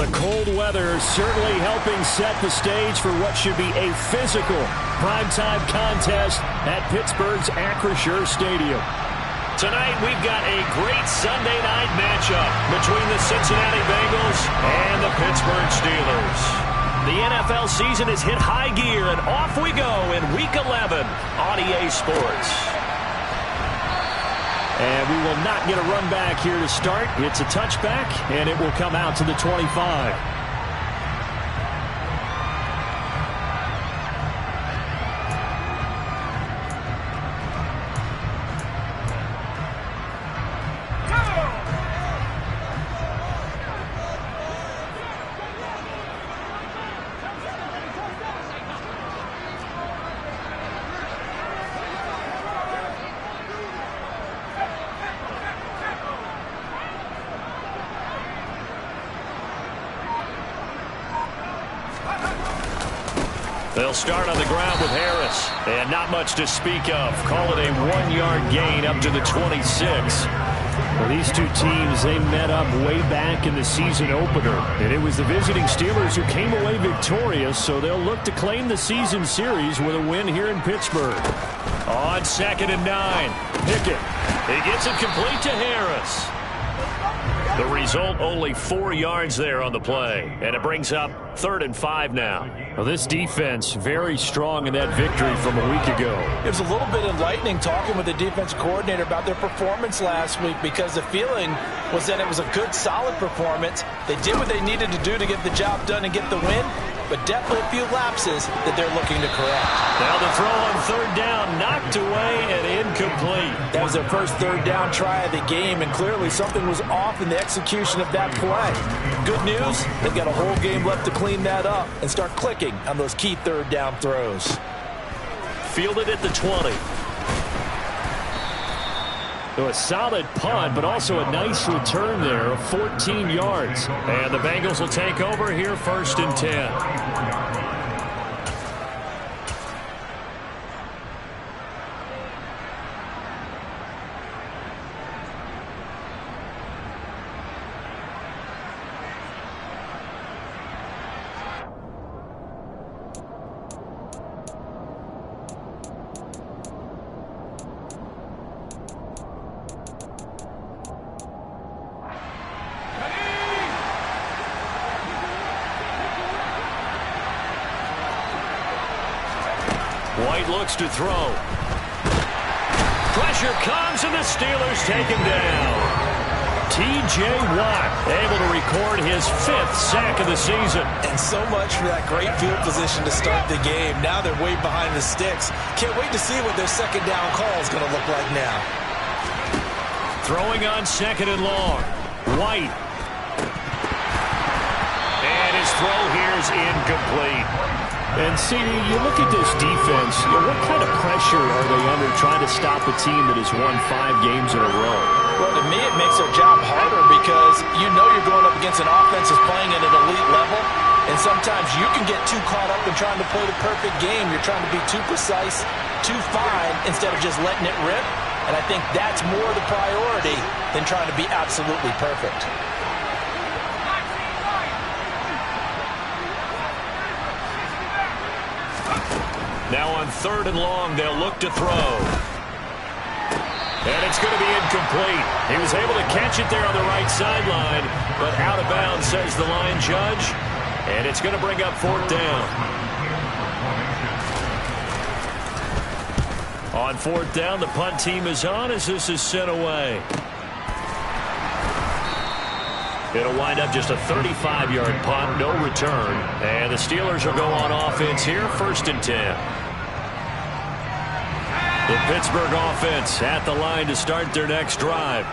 the cold weather certainly helping set the stage for what should be a physical primetime contest at Pittsburgh's Acrisure Stadium. Tonight, we've got a great Sunday night matchup between the Cincinnati Bengals and the Pittsburgh Steelers. The NFL season has hit high gear, and off we go in Week 11 on EA Sports. And we will not get a run back here to start. It's a touchback, and it will come out to the 25. They'll start on the ground with Harris. And not much to speak of. Call it a 1-yard gain up to the 26. Well, these two teams, they met up way back in the season opener. And it was the visiting Steelers who came away victorious, so they'll look to claim the season series with a win here in Pittsburgh. On 2nd and 9. Pickett. He gets it complete to Harris. The result, only 4 yards there on the play. And it brings up 3rd and 5 now. Well, this defense very strong in that victory from a week ago. It was a little bit enlightening talking with the defense coordinator about their performance last week, because the feeling was that it was a good, solid performance. They did what they needed to do to get the job done and get the win, but definitely a few lapses that they're looking to correct. Now the throw on 3rd down, knocked away and incomplete. That was their first 3rd down try of the game, and clearly something was off in the execution of that play. Good news, they've got a whole game left to clean that up and start clicking on those key 3rd down throws. Fielded at the 20. So a solid punt, but also a nice return there of 14 yards. And the Bengals will take over here 1st and 10. White looks to throw. Pressure comes, and the Steelers take him down. T.J. Watt able to record his 5th sack of the season. And so much for that great field position to start the game. Now they're way behind the sticks. Can't wait to see what their 2nd down call is going to look like now. Throwing on 2nd and long. White. And his throw here is incomplete. And see, you look at this defense, what kind of pressure are they under trying to stop a team that has won 5 games in a row? Well, to me, it makes their job harder, because you know you're going up against an offense that's playing at an elite level, and sometimes you can get too caught up in trying to play the perfect game. You're trying to be too precise, too fine, instead of just letting it rip, and I think that's more the priority than trying to be absolutely perfect. Now on 3rd and long, they'll look to throw. And it's going to be incomplete. He was able to catch it there on the right sideline, but out of bounds, says the line judge. And it's going to bring up 4th down. On 4th down, the punt team is on as this is sent away. It'll wind up just a 35-yard punt, no return. And the Steelers will go on offense here, 1st and 10. The Pittsburgh offense at the line to start their next drive.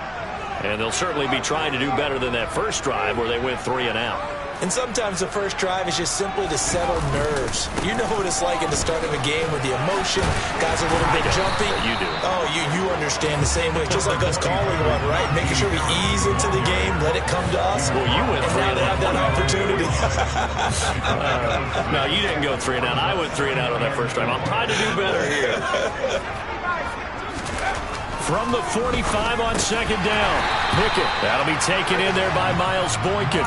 And they'll certainly be trying to do better than that first drive where they went 3 and out. And sometimes the first drive is just simply to settle nerves. You know what it's like at the start of a game with the emotion. Guys are a little bit jumpy. You do. Oh, you understand the same way. Just like us calling one, right? Making sure we ease into the game, let it come to us. Well, you went 3 and out. Have that opportunity. No, you didn't go 3 and out. I went 3 and out on that first drive. I'm trying to do better here. From the 45 on 2nd down. Pickett. That'll be taken in there by Miles Boykin.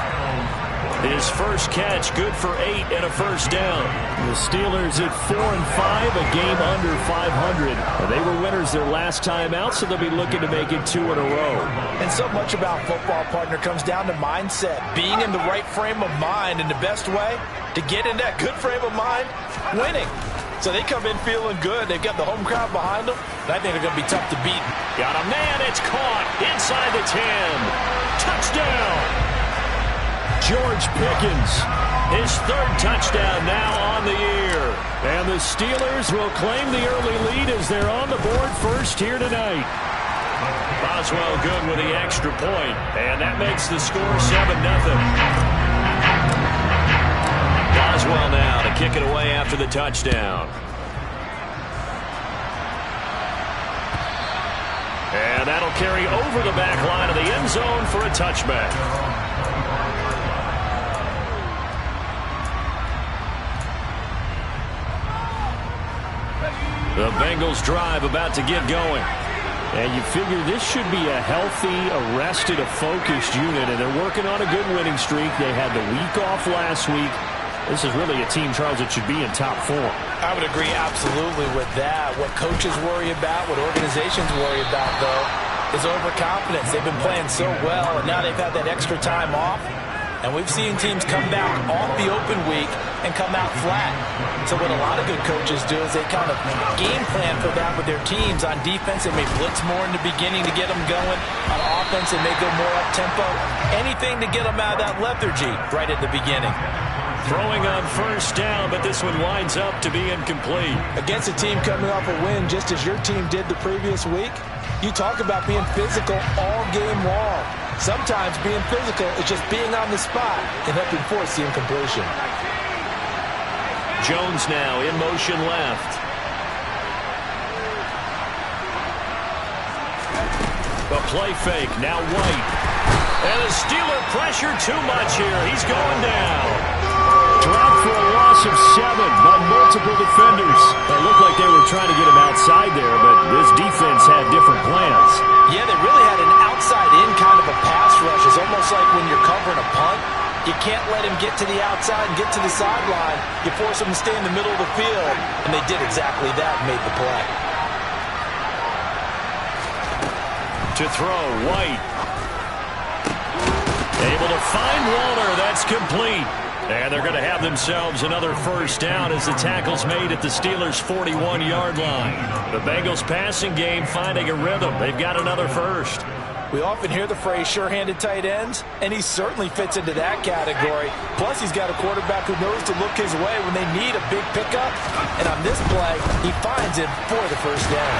His first catch, good for 8 and a first down. The Steelers at 4-5, a game under 500. They were winners their last time out, so they'll be looking to make it 2 in a row. And so much about football, partner, comes down to mindset. Being in the right frame of mind, and the best way to get in that good frame of mind, winning. So they come in feeling good. They've got the home crowd behind them. And I think they're going to be tough to beat. Got a man. It's caught inside the 10. Touchdown. George Pickens. His third touchdown now on the year. And the Steelers will claim the early lead as they're on the board first here tonight. Boswell good with the extra point. And that makes the score 7-0. Boswell now to kick it away after the touchdown. And that'll carry over the back line of the end zone for a touchback. The Bengals drive about to get going. And you figure this should be a healthy, arrested, a focused unit, and they're working on a good winning streak. They had the week off last week. This is really a team, Charles, that should be in top form. I would agree absolutely with that. What coaches worry about, what organizations worry about, though, is overconfidence. They've been playing so well, and now they've had that extra time off. And we've seen teams come back off the open week and come out flat. So what a lot of good coaches do is they kind of game plan for that with their teams. On defense, they may blitz more in the beginning to get them going. On offense, they may go more up-tempo. Anything to get them out of that lethargy right at the beginning. Throwing on first down, but this one winds up to be incomplete. Against a team coming off a win, just as your team did the previous week, you talk about being physical all game long. Sometimes being physical is just being on the spot and helping force the incompletion. Jones now in motion left. A play fake, now White. And the Steeler pressure too much here. He's going down. Dropped for a loss of 7 by multiple defenders. It looked like they were trying to get him outside there, but this defense had different plans. Yeah, they really had an outside-in kind of a pass rush. It's almost like when you're covering a punt, you can't let him get to the outside and get to the sideline. You force him to stay in the middle of the field, and they did exactly that and made the play. To throw, White. Able to find Walter. That's complete. And they're going to have themselves another first down as the tackle's made at the Steelers' 41-yard line. The Bengals passing game finding a rhythm. They've got another first. We often hear the phrase sure-handed tight ends, and he certainly fits into that category. Plus, he's got a quarterback who knows to look his way when they need a big pickup. And on this play, he finds it for the first down.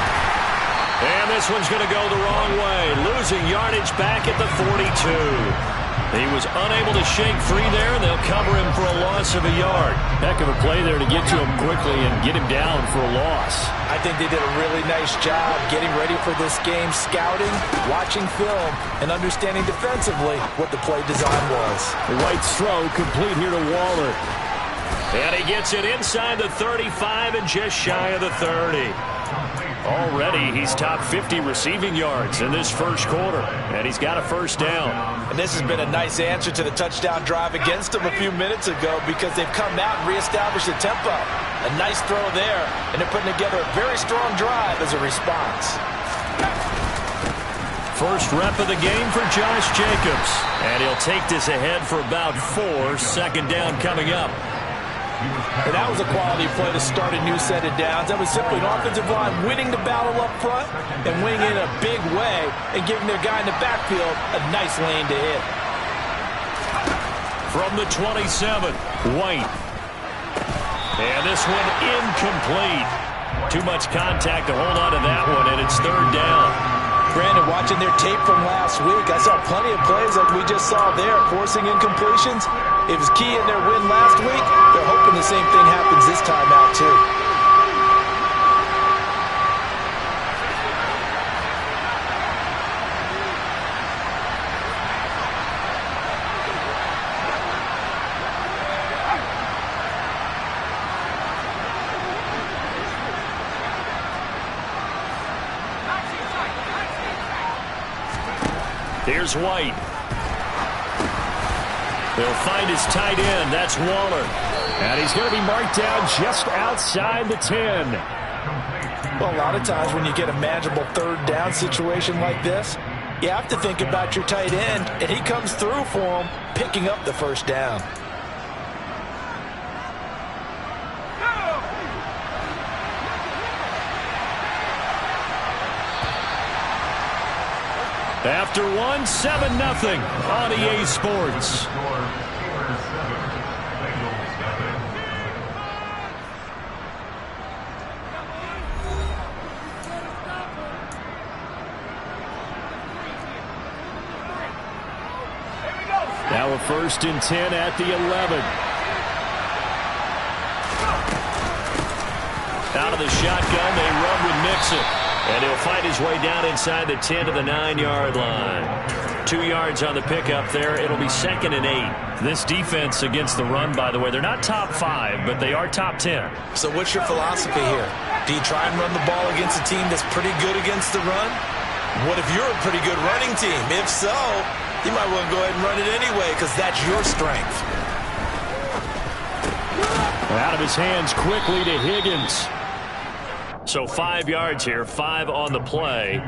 And this one's going to go the wrong way. Losing yardage back at the 42. He was unable to shake free there, and they'll cover him for a loss of a yard. Heck of a play there to get to him quickly and get him down for a loss. I think they did a really nice job getting ready for this game, scouting, watching film, and understanding defensively what the play design was. White's throw complete here to Waller. And he gets it inside the 35 and just shy of the 30. Already, he's top 50 receiving yards in this first quarter, and he's got a first down. And this has been a nice answer to the touchdown drive against them a few minutes ago because they've come out and reestablished the tempo. A nice throw there, and they're putting together a very strong drive as a response. First rep of the game for Josh Jacobs, and he'll take this ahead for about 4. Second down coming up. And that was a quality play to start a new set of downs. That was simply an offensive line winning the battle up front and winning in a big way and giving their guy in the backfield a nice lane to hit. From the 27, White. And this one incomplete. Too much contact to hold on to that one, and it's third down. Brandon, watching their tape from last week, I saw plenty of plays like we just saw there, forcing incompletions. It was key in their win last week. They're hoping the same thing happens this time out, too. Here's White. He'll find his tight end. That's Waller. And he's going to be marked down just outside the 10. Well, a lot of times when you get a manageable third down situation like this, you have to think about your tight end, and he comes through for him, picking up the first down. After one, 7-0 on EA Sports. Now a 1st and 10 at the 11. Out of the shotgun, they run with Mixon. And he'll find his way down inside the 10 to the 9-yard line. 2 yards on the pickup there. It'll be 2nd and 8. This defense against the run, by the way, they're not top 5, but they are top 10. So what's your philosophy here? Do you try and run the ball against a team that's pretty good against the run? What if you're a pretty good running team? If so, you might want to go ahead and run it anyway because that's your strength. Out of his hands quickly to Higgins. So 5 yards here, 5 on the play.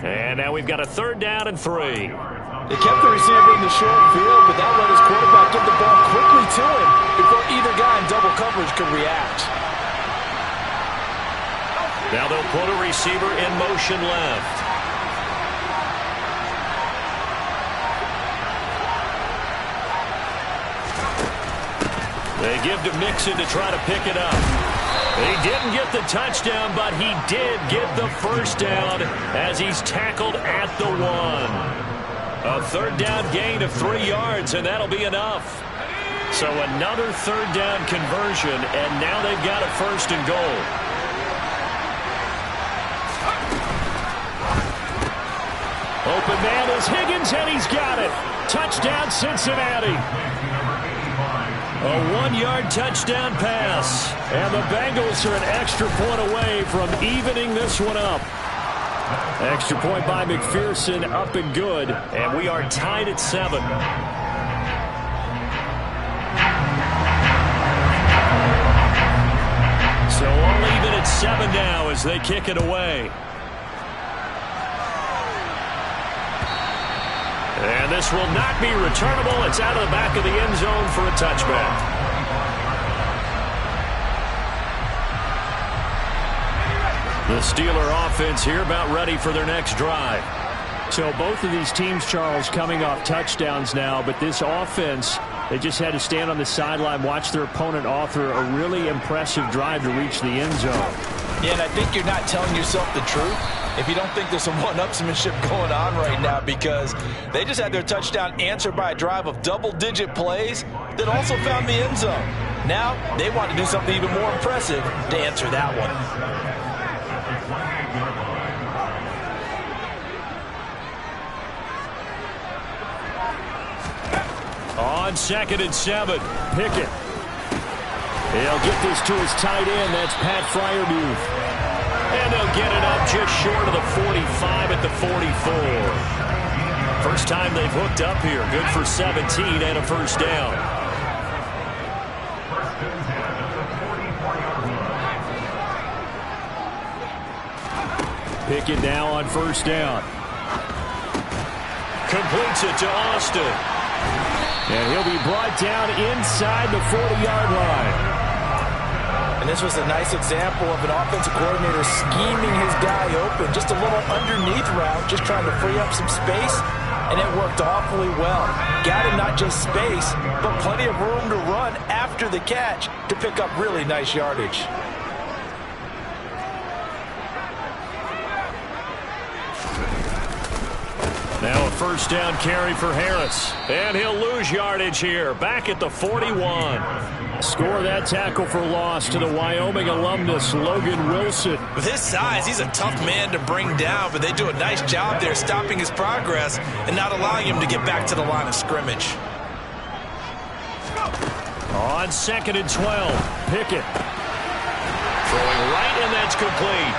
And now we've got a 3rd down and 3. They kept the receiver in the short field, but that let his quarterback get the ball quickly to him before either guy in double coverage could react. Now they'll put a receiver in motion left. They give to Mixon to try to pick it up. He didn't get the touchdown, but he did get the first down as he's tackled at the 1. A 3rd down gain of 3 yards, and that'll be enough. So another 3rd down conversion, and now they've got a 1st and goal. Open man is Higgins, and he's got it. Touchdown, Cincinnati. A 1-yard touchdown pass. And the Bengals are an extra point away from evening this one up. Extra point by McPherson, up and good. And we are tied at 7. So all even at 7 now as they kick it away. And this will not be returnable. It's out of the back of the end zone for a touchback. The Steeler offense here about ready for their next drive. So both of these teams, Charles, coming off touchdowns now, but this offense, they just had to stand on the sideline, watch their opponent author a really impressive drive to reach the end zone. Yeah, and I think you're not telling yourself the truth if you don't think there's some one-upsmanship going on right now, because they just had their touchdown answered by a drive of double-digit plays that also found the end zone. Now they want to do something even more impressive to answer that one. On 2nd and 7, Pickett. He'll get this to his tight end. That's Pat Freiermuth. And they'll get it up just short of the 45 at the 44. First time they've hooked up here. Good for 17 and a first down. Pickett now on 1st down. Completes it to Austin. And he'll be brought down inside the 40-yard line. And this was a nice example of an offensive coordinator scheming his guy open. Just a little underneath route, just trying to free up some space, and it worked awfully well. Got him not just space, but plenty of room to run after the catch to pick up really nice yardage. Now a first down carry for Harris. And he'll lose yardage here, back at the 41. Score that tackle for loss to the Wyoming alumnus, Logan Wilson. With his size, he's a tough man to bring down, but they do a nice job there stopping his progress and not allowing him to get back to the line of scrimmage. On 2nd and 12, Pickett. Throwing right, and that's complete.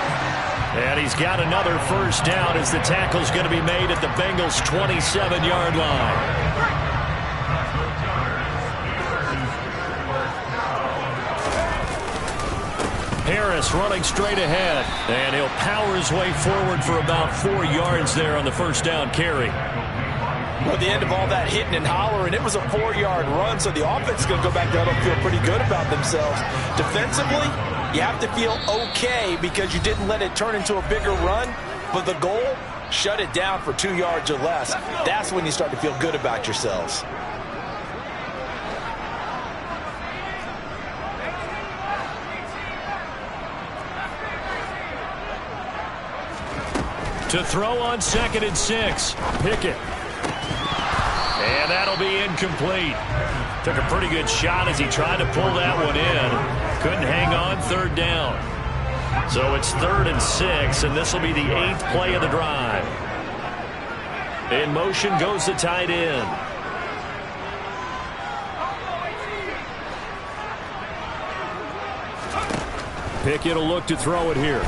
And he's got another first down as the tackle's going to be made at the Bengals' 27-yard line. Harris running straight ahead, and he'll power his way forward for about 4 yards there on the first down carry. Well, at the end of all that hitting and hollering, it was a 4-yard run, so the offense is going to go back down and feel pretty good about themselves. Defensively, you have to feel okay because you didn't let it turn into a bigger run, but the goal, shut it down for 2 yards or less. That's when you start to feel good about yourselves. To throw on 2nd and 6. Pickett. And that'll be incomplete. Took a pretty good shot as he tried to pull that one in. Couldn't hang on, 3rd down. So it's 3rd and 6, and this will be the 8th play of the drive. In motion goes the tight end. Pickett will look to throw it here.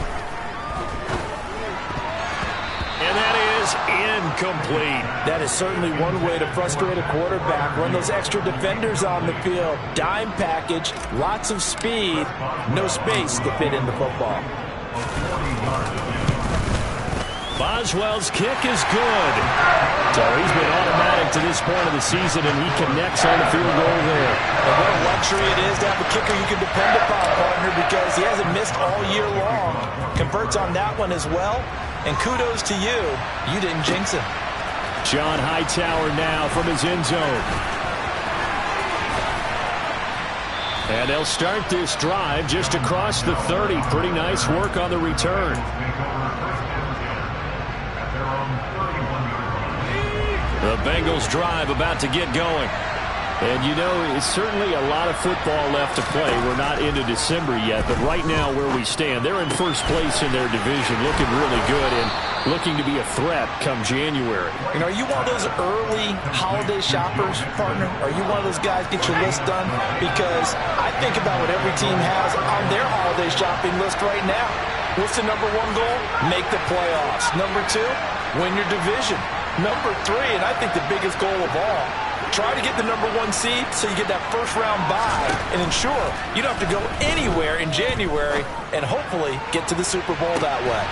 And that is incomplete. That is certainly one way to frustrate a quarterback. Run those extra defenders on the field. Dime package, lots of speed, no space to fit in the football. Boswell's kick is good. So he's been automatic to this point of the season, and he connects on the field goal there. And what a luxury it is to have a kicker you can depend upon, partner, because he hasn't missed all year long. Converts on that one as well. And kudos to you. You didn't jinx him. John Hightower now from his end zone. And they'll start this drive just across the 30. Pretty nice work on the return. The Bengals drive about to get going. And, you know, it's certainly a lot of football left to play. We're not into December yet, but right now where we stand, they're in first place in their division, looking really good and looking to be a threat come January. And are you one of those early holiday shoppers, partner? Are you one of those guys get your list done? Because I think about what every team has on their holiday shopping list right now. What's the number 1 goal? Make the playoffs. Number 2, win your division. Number 3, and I think the biggest goal of all, try to get the number 1 seed so you get that first-round bye and ensure you don't have to go anywhere in January and hopefully get to the Super Bowl that way.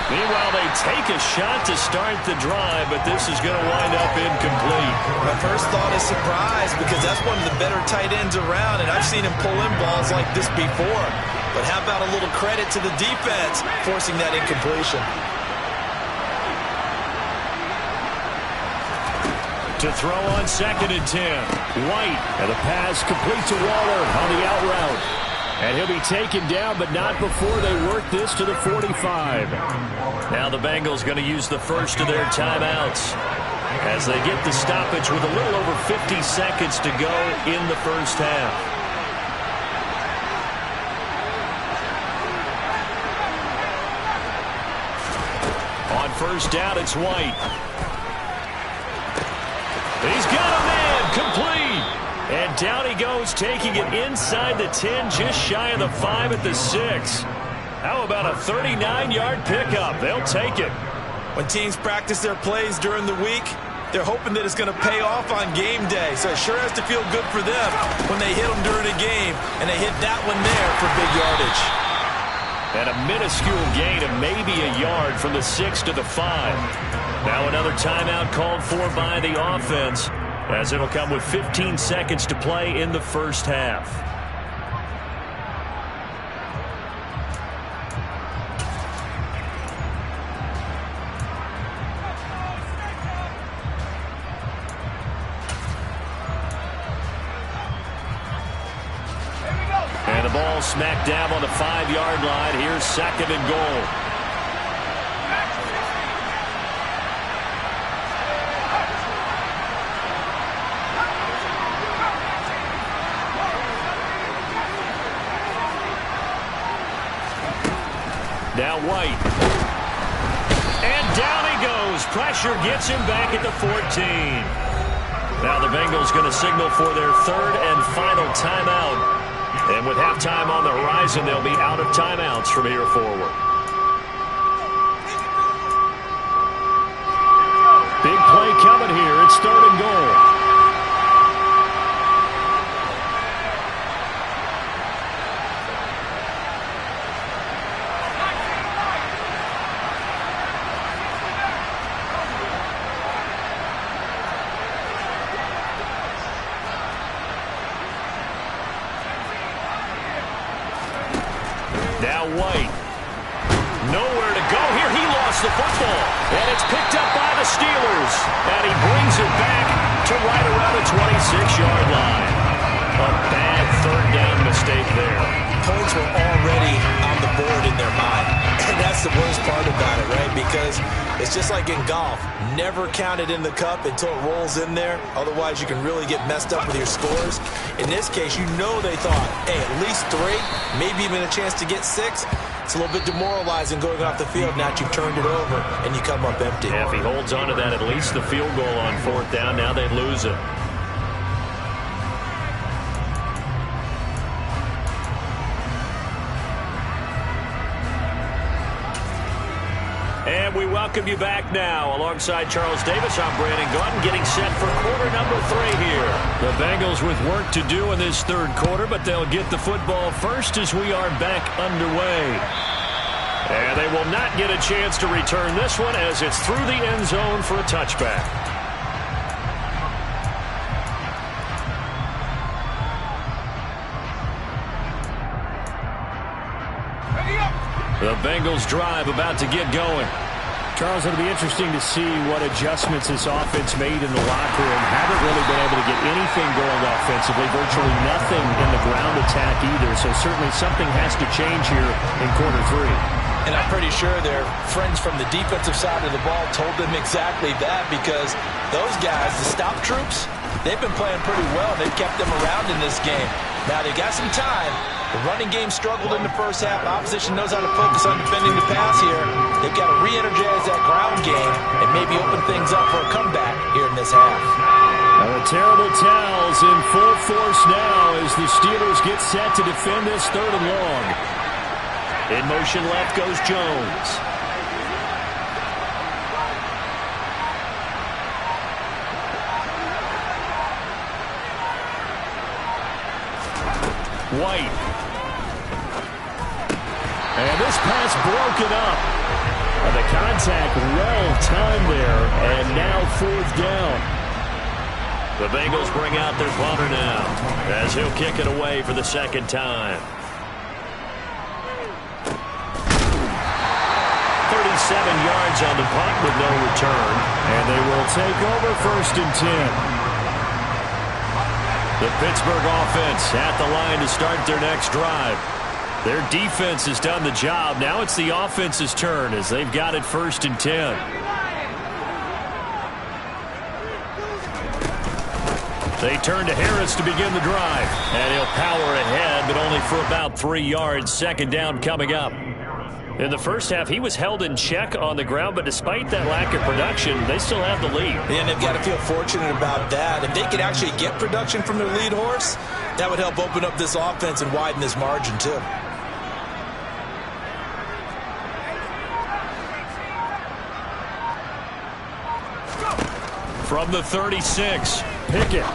Meanwhile, they take a shot to start the drive, but this is going to wind up incomplete. My first thought is surprise because that's one of the better tight ends around, and I've seen him pull in balls like this before. But how about a little credit to the defense forcing that incompletion? To throw on 2nd and 10. White, and the pass complete to Waller on the out route. And he'll be taken down, but not before they work this to the 45. Now the Bengals going to use the first of their timeouts as they get the stoppage with a little over 50 seconds to go in the first half. On first down, it's White. He's got a man, complete. And down he goes, taking it inside the 10, just shy of the 5 at the 6. How about a 39-yard pickup? They'll take it. When teams practice their plays during the week, they're hoping that it's going to pay off on game day. So it sure has to feel good for them when they hit them during a game, and they hit that one there for big yardage. And a minuscule gain of maybe a yard from the 6 to the 5. Now another timeout called for by the offense, as it'll come with 15 seconds to play in the first half. And the ball smack dab on the 5-yard line. Here's 2nd and goal. Now White. And down he goes. Pressure gets him back at the 14. Now the Bengals going to signal for their 3rd and final timeout. And with halftime on the horizon, they'll be out of timeouts from here forward. Big play coming here. It's 3rd and goal. Now White. Nowhere to go here. He lost the football. And it's picked up by the Steelers. And he brings it back to right around the 26-yard line. A bad third down mistake there. Points were already on the board in their mind. And that's the worst part about it, right? Because it's just like in golf. Never count it in the cup until it rolls in there. Otherwise, you can really get messed up with your scores. In this case, you know they thought, hey, at least 3, maybe even a chance to get 6. It's a little bit demoralizing going off the field now that you've turned it over and you come up empty. Yeah, if he holds on to that, at least the field goal on 4th down, now they lose it. And we welcome you back now. Alongside Charles Davis, I'm Brandon Gaudin, getting set for quarter number 3 here. The Bengals with work to do in this third quarter, but they'll get the football first as we are back underway. And they will not get a chance to return this one as it's through the end zone for a touchback. The Bengals drive about to get going. Charles, it'll be interesting to see what adjustments this offense made in the locker room. Haven't really been able to get anything going offensively, virtually nothing in the ground attack either. So certainly something has to change here in quarter 3. And I'm pretty sure their friends from the defensive side of the ball told them exactly that, because those guys, the stop troops, they've been playing pretty well. They've kept them around in this game. Now they got some time. The running game struggled in the first half. Opposition knows how to focus on defending the pass here. They've got to re-energize that ground game and maybe open things up for a comeback here in this half. Now the terrible towels in full force now as the Steelers get set to defend this 3rd and long. In motion left goes Jones. White. And this pass broken up. And the contact well timed there. And now 4th down. The Bengals bring out their punter now as he'll kick it away for the 2nd time. 37 yards on the punt with no return. And they will take over 1st and 10. The Pittsburgh offense at the line to start their next drive. Their defense has done the job. Now it's the offense's turn as they've got it 1st and 10. They turn to Harris to begin the drive. And he'll power ahead, but only for about 3 yards. 2nd down coming up. In the first half, he was held in check on the ground, but despite that lack of production, they still have the lead. And they've got to feel fortunate about that. If they could actually get production from their lead horse, that would help open up this offense and widen this margin too. From the 36, Pickett.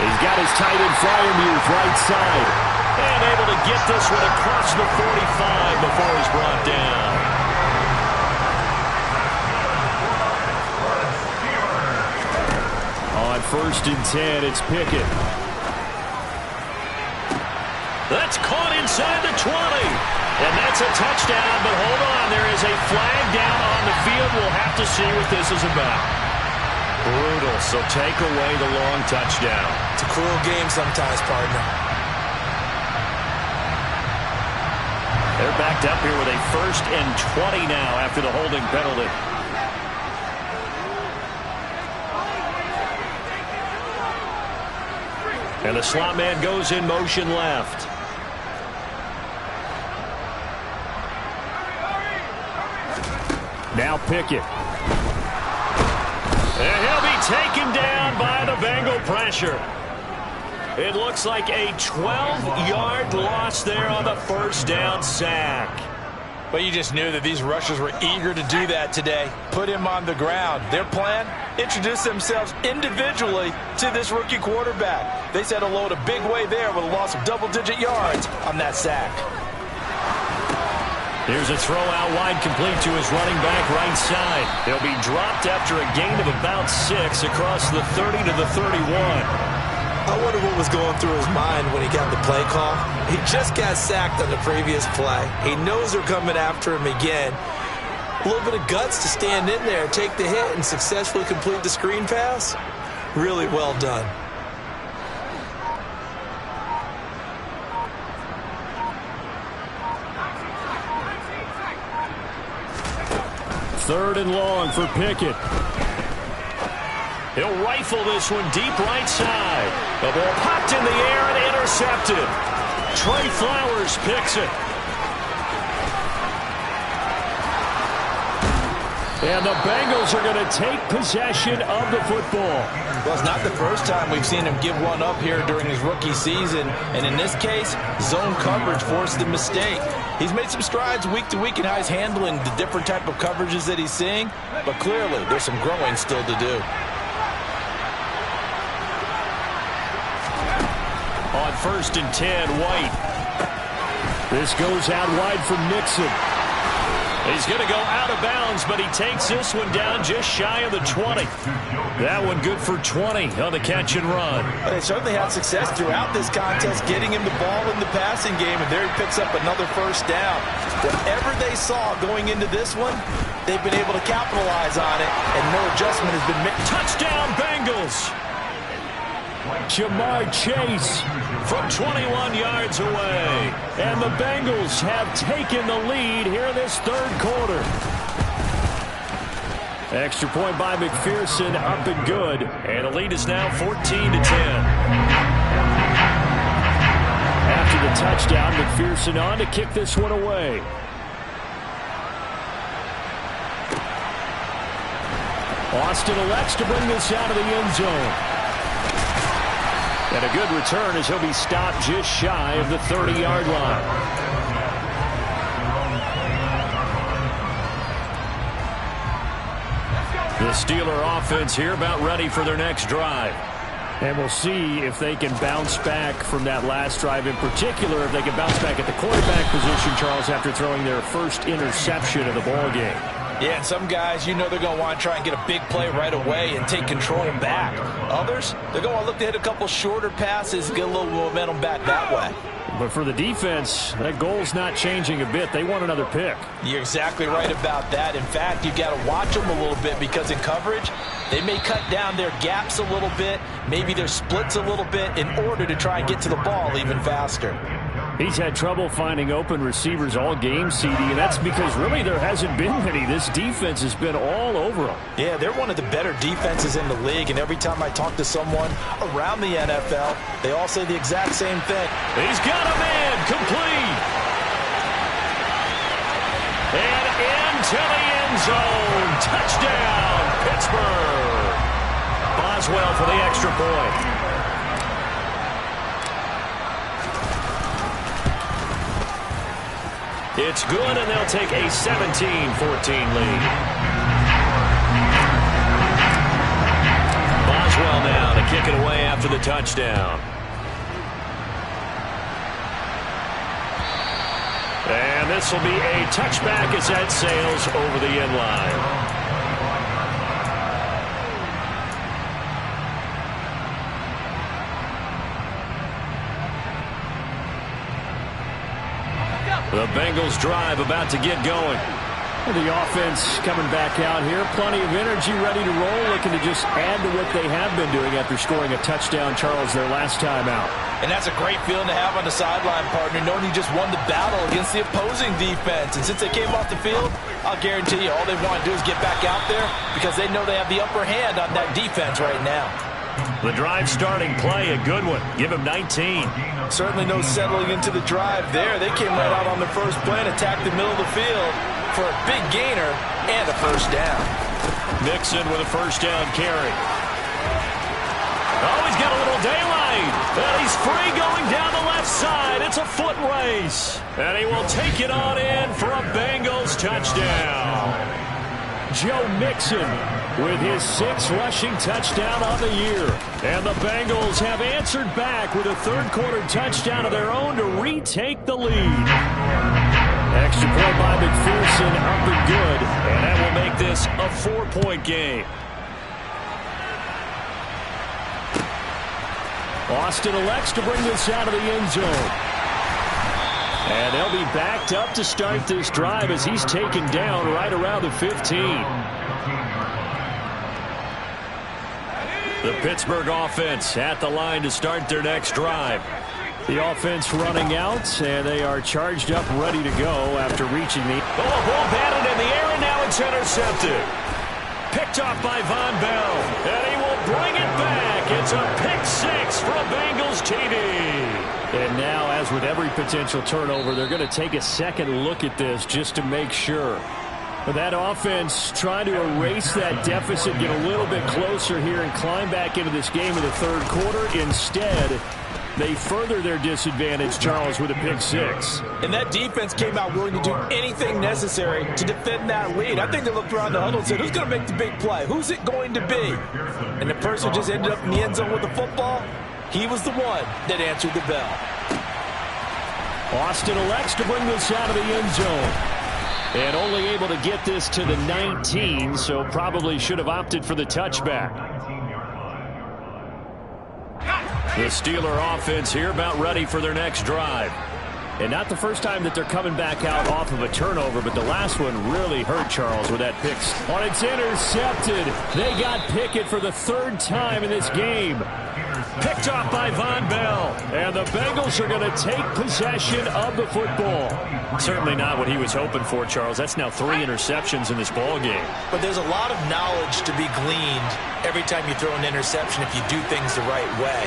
He's got his tight end Fryermuth right side. And able to get this one across the 45 before he's brought down. On 1st and 10, it's Pickett. That's caught inside the 20. And that's a touchdown, but hold on. There is a flag down on the field. We'll have to see what this is about. Brutal, so take away the long touchdown. It's a cruel game sometimes, partner. They're backed up here with a 1st and 20 now after the holding penalty. And the slot man goes in motion left. Now Pickett. And he'll be taken down by the Bengal pressure. It looks like a 12-yard loss there on the 1st down sack. Well, you just knew that these rushers were eager to do that today. Put him on the ground. Their plan, introduce themselves individually to this rookie quarterback. They said hello to big way there with a loss of double-digit yards on that sack. Here's a throw out wide, complete to his running back right side. He'll be dropped after a gain of about 6 across the 30 to the 31. I wonder what was going through his mind when he got the play call. He just got sacked on the previous play. He knows they're coming after him again. A little bit of guts to stand in there, take the hit, and successfully complete the screen pass. Really well done. Third and long for Pickett. He'll rifle this one deep right side. The ball popped in the air and intercepted. Trey Flowers picks it. And the Bengals are going to take possession of the football. Well, it's not the first time we've seen him give one up here during his rookie season. And in this case, zone coverage forced the mistake. He's made some strides week to week in how he's handling the different type of coverages that he's seeing. But clearly, there's some growing still to do. On 1st and 10, White. This goes out wide for Mixon. He's going to go out of bounds, but he takes this one down just shy of the 20. That one good for 20 on the catch and run. But they certainly had success throughout this contest, getting him the ball in the passing game, and there he picks up another first down. Whatever they saw going into this one, they've been able to capitalize on it, and no adjustment has been made. Touchdown, Bengals! Jamar Chase from 21 yards away. And the Bengals have taken the lead here in this third quarter. Extra point by McPherson, up and good. And the lead is now 14-10. After the touchdown, McPherson on to kick this one away. Austin elects to bring this out of the end zone. And a good return as he'll be stopped just shy of the 30-yard line. The Steeler offense here about ready for their next drive. And we'll see if they can bounce back from that last drive, in particular if they can bounce back at the quarterback position, Charles, after throwing their first interception of the ballgame. Yeah, and some guys, you know they're going to want to try and get a big play right away and take control back. Others, they're going to look to hit a couple shorter passes and get a little momentum back that way. But for the defense, that goal's not changing a bit. They want another pick. You're exactly right about that. In fact, you've got to watch them a little bit because in coverage, they may cut down their gaps a little bit, maybe their splits a little bit in order to try and get to the ball even faster. He's had trouble finding open receivers all game, CD, and that's because really there hasn't been many. This defense has been all over them. Yeah, they're one of the better defenses in the league, and every time I talk to someone around the NFL, they all say the exact same thing. He's got a man, complete. And into the end zone. Touchdown, Pittsburgh. Boswell for the extra point. It's good, and they'll take a 17-14 lead. Boswell now to kick it away after the touchdown. And this will be a touchback as that sails over the end line. The Bengals drive about to get going. The offense coming back out here. Plenty of energy, ready to roll, looking to just add to what they have been doing after scoring a touchdown, Charles, their last time out. And that's a great feeling to have on the sideline, partner, knowing you just won the battle against the opposing defense. And since they came off the field, I'll guarantee you all they want to do is get back out there because they know they have the upper hand on that defense right now. The drive starting play, a good one. Give him 19. Certainly no settling into the drive there. They came right out on the first play and attacked the middle of the field for a big gainer and a first down. Mixon with a first down carry. Oh, he's got a little daylight. And he's free going down the left side. It's a foot race. And he will take it on in for a Bengals touchdown. Joe Mixon with his 6th rushing touchdown on the year. And the Bengals have answered back with a third-quarter touchdown of their own to retake the lead. Extra point by McPherson, up and good. And that will make this a 4-point game. Austin elects to bring this out of the end zone. And they'll be backed up to start this drive as he's taken down right around the 15. The Pittsburgh offense at the line to start their next drive. The offense running out, and they are charged up, ready to go after reaching the... Oh, a ball batted in the air, and now it's intercepted. Picked off by Von Bell, and he will bring it back. It's a pick six for a Bengals TD. And now, as with every potential turnover, they're going to take a second look at this just to make sure. But that offense trying to erase that deficit, get a little bit closer here and climb back into this game in the third quarter. Instead, they further their disadvantage, Charles, with a pick six. And that defense came out willing to do anything necessary to defend that lead. I think they looked around the huddle and said, who's going to make the big play? Who's it going to be? And the person just ended up in the end zone with the football. He was the one that answered the bell. Austin elects to bring this out of the end zone. And only able to get this to the 19, so probably should have opted for the touchback. The Steeler offense here about ready for their next drive. And not the first time that they're coming back out off of a turnover, but the last one really hurt Charles with that pick. On it's intercepted. They got Pickett for the third time in this game. Picked off by Von Bell. And the Bengals are going to take possession of the football. Certainly not what he was hoping for, Charles. That's now 3 interceptions in this ball game. But there's a lot of knowledge to be gleaned every time you throw an interception if you do things the right way.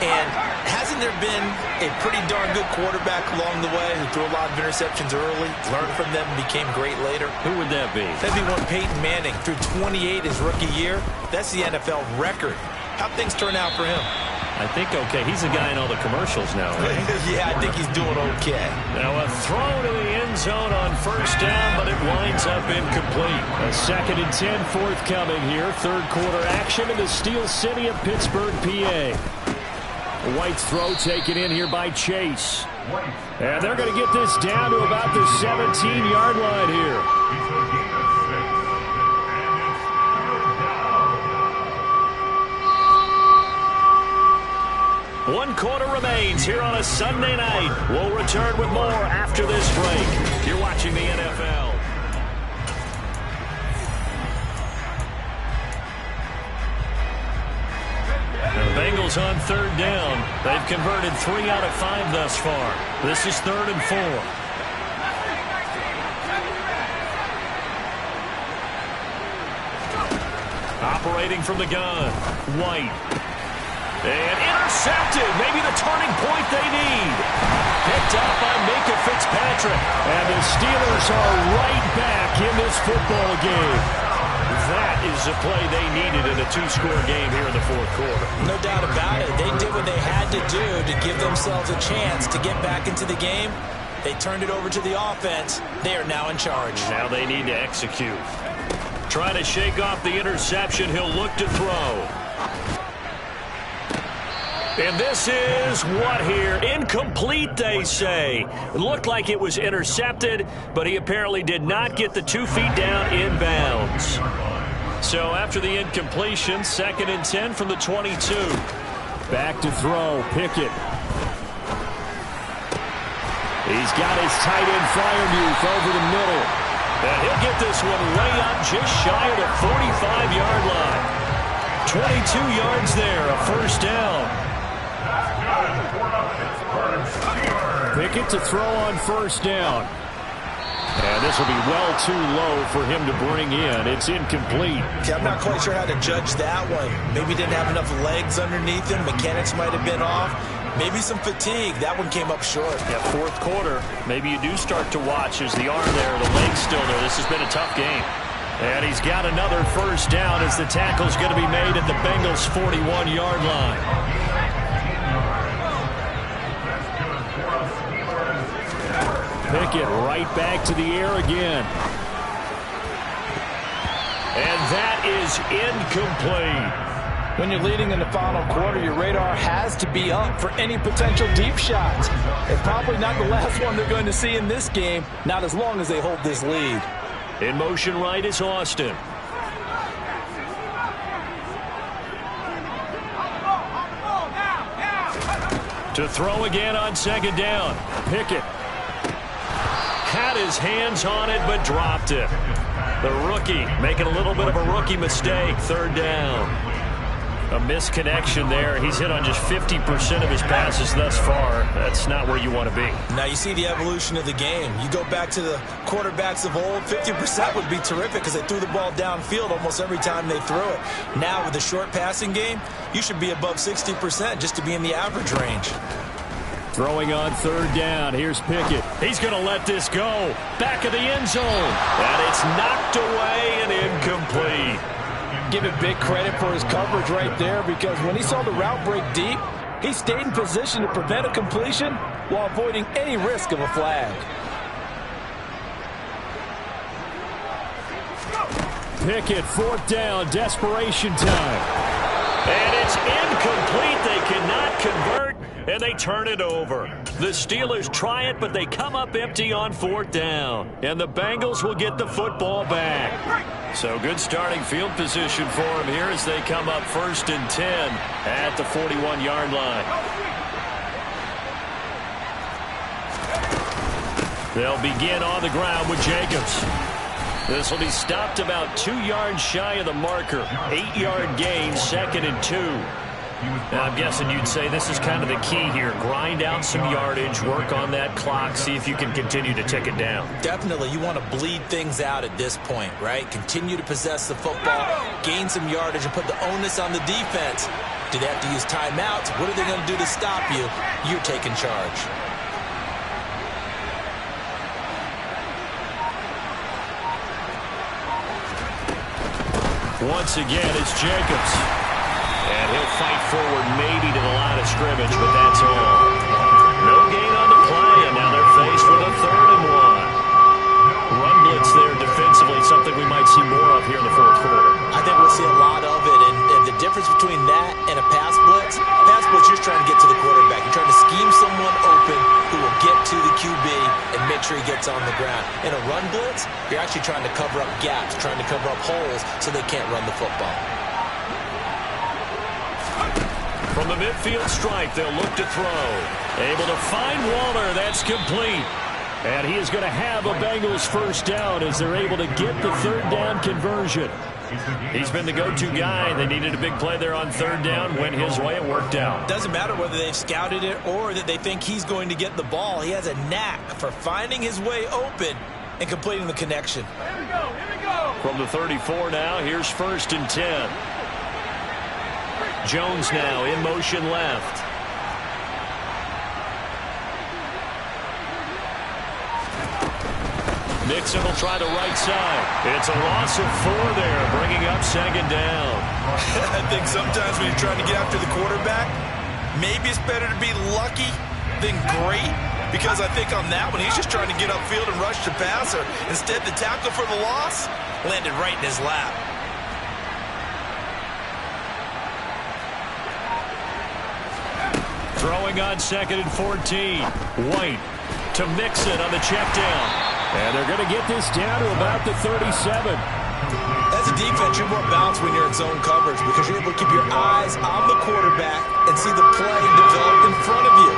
And hasn't there been a pretty darn good quarterback along the way who threw a lot of interceptions early, learned from them, and became great later? Who would that be? That'd be one Peyton Manning. Threw 28 his rookie year. That's the NFL record. How'd things turn out for him? I think okay. He's the guy in all the commercials now, right? Yeah, I think he's doing okay. Now a throw to the end zone on first down, but it winds up incomplete. A 2nd and 10 forthcoming here. Third quarter action in the Steel City of Pittsburgh, PA. White's throw taken in here by Chase. And they're going to get this down to about the 17-yard line here. One quarter remains here on a Sunday night. We'll return with more after this break. You're watching the NFL. The Bengals on third down. They've converted 3 out of 5 thus far. This is 3rd and 4. Operating from the gun, White. And intercepted. Maybe the turning point they need. Picked up by Minka Fitzpatrick. And the Steelers are right back in this football game. That is the play they needed in a 2-score game here in the fourth quarter. No doubt about it. They did what they had to do to give themselves a chance to get back into the game. They turned it over to the offense. They are now in charge. Now they need to execute. Trying to shake off the interception. He'll look to throw. And this is what here? Incomplete, they say. It looked like it was intercepted, but he apparently did not get the 2 feet down inbounds. So after the incompletion, 2nd and 10 from the 22. Back to throw, Pickett. He's got his tight end Fryermuth over the middle. And he'll get this one way up just shy of the 45-yard line. 22 yards there, a first down. Pickett to throw on first down. And this will be well too low for him to bring in. It's incomplete. Okay, I'm not quite sure how to judge that one. Maybe didn't have enough legs underneath him. Mechanics might have been off. Maybe some fatigue. That one came up short. Yeah, fourth quarter. Maybe you do start to watch as the arm there, the leg's still there. This has been a tough game. And he's got another first down as the tackle's going to be made at the Bengals' 41-yard line. Pickett right back to the air again. And that is incomplete. When you're leading in the final quarter, your radar has to be up for any potential deep shots. It's probably not the last one they're going to see in this game, not as long as they hold this lead. In motion right is Austin. To throw again on second down. Pickett had his hands on it but dropped it. The rookie making a little bit of a rookie mistake. Third down. A misconnection there. He's hit on just 50% of his passes thus far. That's not where you want to be. Now you see the evolution of the game. You go back to the quarterbacks of old, 50% would be terrific because they threw the ball downfield almost every time they threw it. Now with the short passing game, you should be above 60% just to be in the average range. Throwing on third down. Here's Pickett. He's going to let this go. Back of the end zone. And it's knocked away and incomplete. Give him big credit for his coverage right there because when he saw the route break deep, he stayed in position to prevent a completion while avoiding any risk of a flag. Pickett, fourth down, desperation time. And it's incomplete. They cannot convert, and they turn it over. The Steelers try it, but they come up empty on fourth down. And the Bengals will get the football back. So good starting field position for them here as they come up 1st and 10 at the 41-yard line. They'll begin on the ground with Jacobs. This will be stopped about 2 yards shy of the marker. 8-yard gain, 2nd and 2. Now, I'm guessing you'd say this is kind of the key here. Grind out some yardage, work on that clock, see if you can continue to tick it down. Definitely. You want to bleed things out at this point, right? Continue to possess the football, gain some yardage, and put the onus on the defense. Do they have to use timeouts? What are they going to do to stop you? You're taking charge. Once again, it's Jacobs. And he'll fight forward maybe to the line of scrimmage, but that's all. No gain on the play, and now they're faced with a 3rd and 1. Run blitz there defensively, something we might see more of here in the fourth quarter. I think we'll see a lot of it, and the difference between that and a pass blitz, you're trying to get to the quarterback. You're trying to scheme someone open who will get to the QB and make sure he gets on the ground. In a run blitz, you're actually trying to cover up gaps, trying to cover up holes so they can't run the football. From the midfield stripe, they'll look to throw. Able to find Waller. That's complete. And he is going to have a Bengals first down as they're able to get the third down conversion. He's been the go-to guy. They needed a big play there on third down. Went his way. It worked out. Doesn't matter whether they've scouted it or that they think he's going to get the ball. He has a knack for finding his way open and completing the connection. Here we go. Here we go. From the 34 now, here's 1st and 10. Jones now in motion left. Nixon will try the right side. It's a loss of 4 there, bringing up 2nd down. I think sometimes when you're trying to get after the quarterback, maybe it's better to be lucky than great, because I think on that one, he's just trying to get upfield and rush the passer. Instead, the tackle for the loss landed right in his lap. Throwing on 2nd and 14. White to Mixon on the check down. And they're going to get this down to about the 37. As a defense, you're more balanced when you're in zone coverage because you're able to keep your eyes on the quarterback and see the play develop in front of you.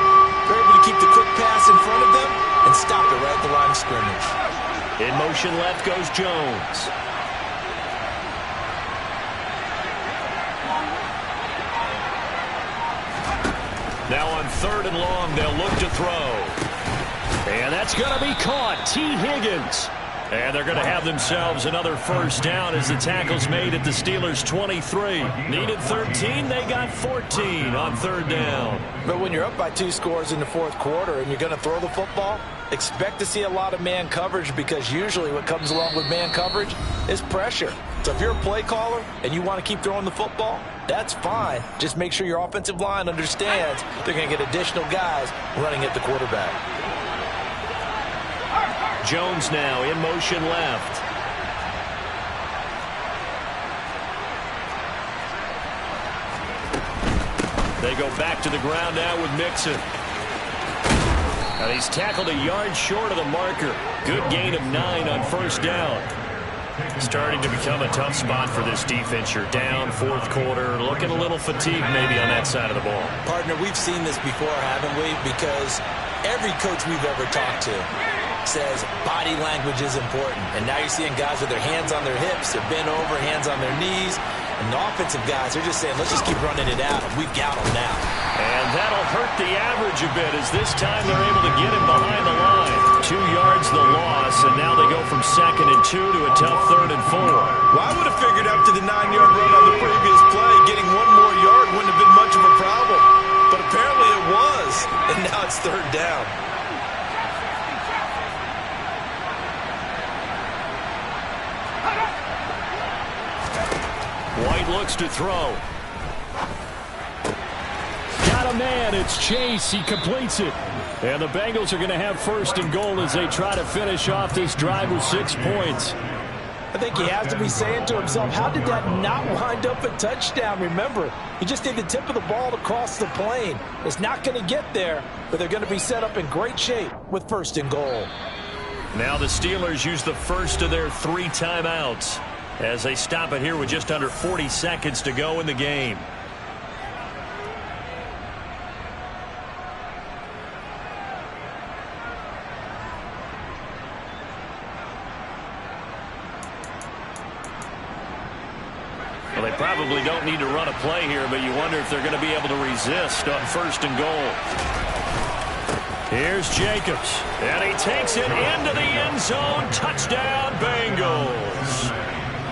You're able to keep the quick pass in front of them and stop it right at the line of scrimmage. In motion left goes Jones. Now on 3rd and long, they'll look to throw. And that's going to be caught. T. Higgins. And they're going to have themselves another first down as the tackle's made at the Steelers' 23. Needed 13. They got 14 on 3rd down. But when you're up by 2 scores in the fourth quarter and you're going to throw the football, expect to see a lot of man coverage because usually what comes along with man coverage is pressure. So if you're a play caller and you want to keep throwing the football, that's fine. Just make sure your offensive line understands they're going to get additional guys running at the quarterback. Jones now in motion left. They go back to the ground now with Mixon. And he's tackled a yard short of the marker. Good gain of 9 on first down. Starting to become a tough spot for this defense. You're down fourth quarter, looking a little fatigued maybe on that side of the ball. Partner, we've seen this before, haven't we? Because every coach we've ever talked to says body language is important. And now you're seeing guys with their hands on their hips, they're bent over, hands on their knees. And the offensive guys, they're just saying, let's just keep running it out, and we've got them now. And that'll hurt the average a bit, as this time they're able to get him behind the line. 2 yards the loss, and now they go from 2nd and 2 to a tough 3rd and 4. Well, I would have figured after the 9-yard run on the previous play, getting 1 more yard wouldn't have been much of a problem. But apparently it was, and now it's 3rd down. White looks to throw. Got a man. It's Chase. He completes it. And the Bengals are going to have 1st and goal as they try to finish off this drive with 6 points. I think he has to be saying to himself, how did that not wind up a touchdown? Remember, he just did the tip of the ball across the plane. It's not going to get there, but they're going to be set up in great shape with 1st and goal. Now the Steelers use the first of their 3 timeouts as they stop it here with just under 40 seconds to go in the game. Well, they probably don't need to run a play here, but you wonder if they're going to be able to resist on 1st and goal. Here's Jacobs, and he takes it into the end zone. Touchdown, Bengals.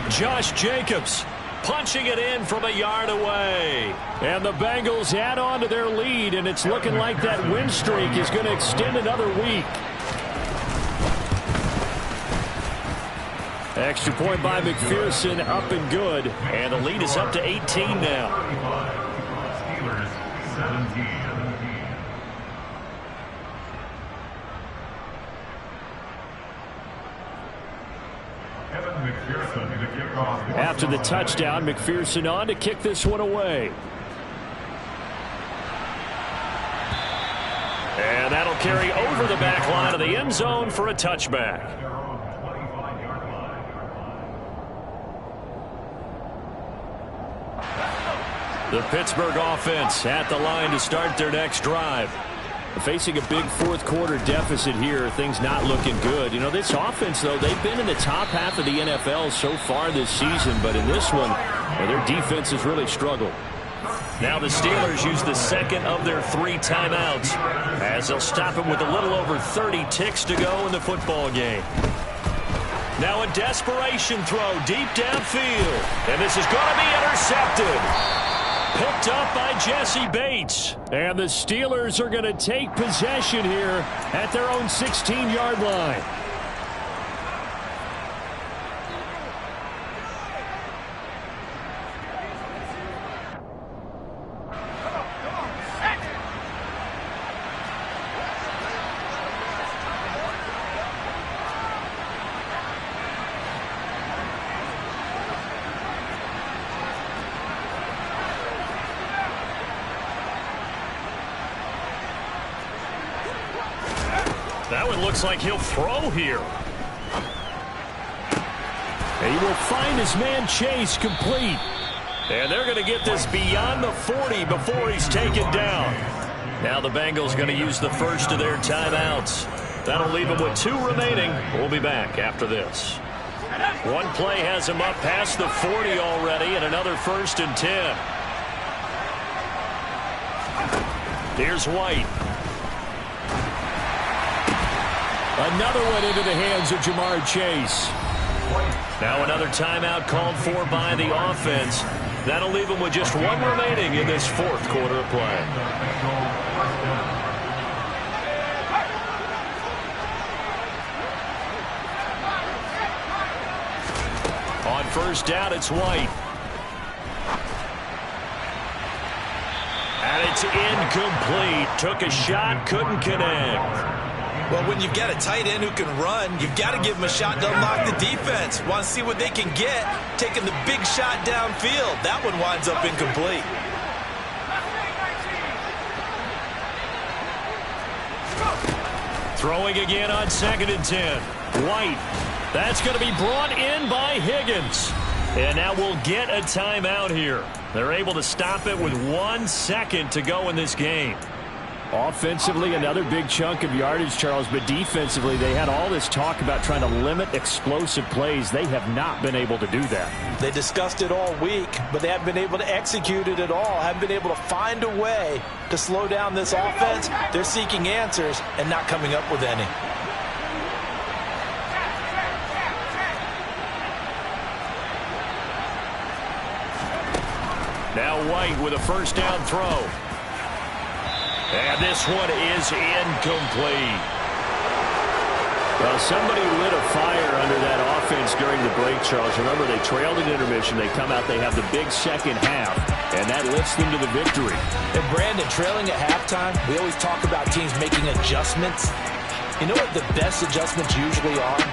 Josh Jacobs punching it in from a yard away. And the Bengals add on to their lead, and it's looking like that win streak is going to extend another week. Extra point by McPherson, up and good. And the lead is up to 18 now. Steelers 17. After the touchdown, McPherson on to kick this one away. And that'll carry over the back line of the end zone for a touchback. The Pittsburgh offense at the line to start their next drive. Facing a big fourth quarter deficit here, things not looking good. You know, this offense, though, they've been in the top half of the NFL so far this season, but in this one, well, their defense has really struggled. Now the Steelers use the 2nd of their 3 timeouts as they'll stop it with a little over 30 ticks to go in the football game. Now a desperation throw deep downfield, and this is going to be intercepted. Picked up by Jesse Bates. And the Steelers are going to take possession here at their own 16-yard line. That one looks like he'll throw here. And he will find his man Chase complete. And they're going to get this beyond the 40 before he's taken down. Now the Bengals going to use the first of their timeouts. That'll leave them with 2 remaining. We'll be back after this. One play has him up past the 40 already, and another 1st and 10. Here's White. Another one into the hands of Jamar Chase. Now another timeout called for by the offense. That'll leave them with just 1 remaining in this 4th quarter of play. On 1st down, it's White. And it's incomplete. Took a shot, couldn't connect. Well, when you've got a tight end who can run, you've got to give him a shot to unlock the defense. Want to see what they can get, taking the big shot downfield. That one winds up incomplete. Throwing again on 2nd and 10. White That's going to be brought in by Higgins. And now we'll get a timeout here. They're able to stop it with 1 second to go in this game. Offensively, another big chunk of yardage, Charles, but defensively, they had all this talk about trying to limit explosive plays. They have not been able to do that. They discussed it all week, but they haven't been able to execute it at all, haven't been able to find a way to slow down this offense. They're seeking answers and not coming up with any. Now White with a first down throw. And this one is incomplete. Well, somebody lit a fire under that offense during the break, Charles. Remember, they trailed at intermission. They come out, they have the big second half, and that lifts them to the victory. And Brandon, trailing at halftime, we always talk about teams making adjustments. You know what the best adjustments usually are?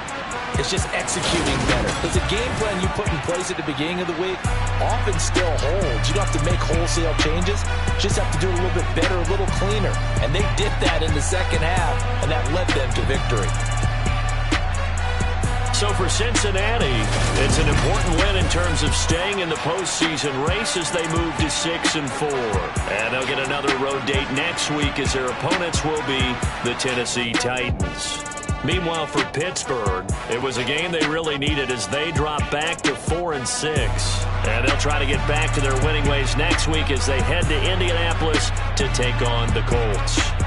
It's just executing better. Because the game plan you put in place at the beginning of the week often still holds. You don't have to make wholesale changes. You just have to do it a little bit better, a little cleaner. And they did that in the second half, and that led them to victory. So for Cincinnati, it's an important win in terms of staying in the postseason race as they move to 6-4. And they'll get another road date next week as their opponents will be the Tennessee Titans. Meanwhile, for Pittsburgh, it was a game they really needed as they drop back to 4-6. And they'll try to get back to their winning ways next week as they head to Indianapolis to take on the Colts.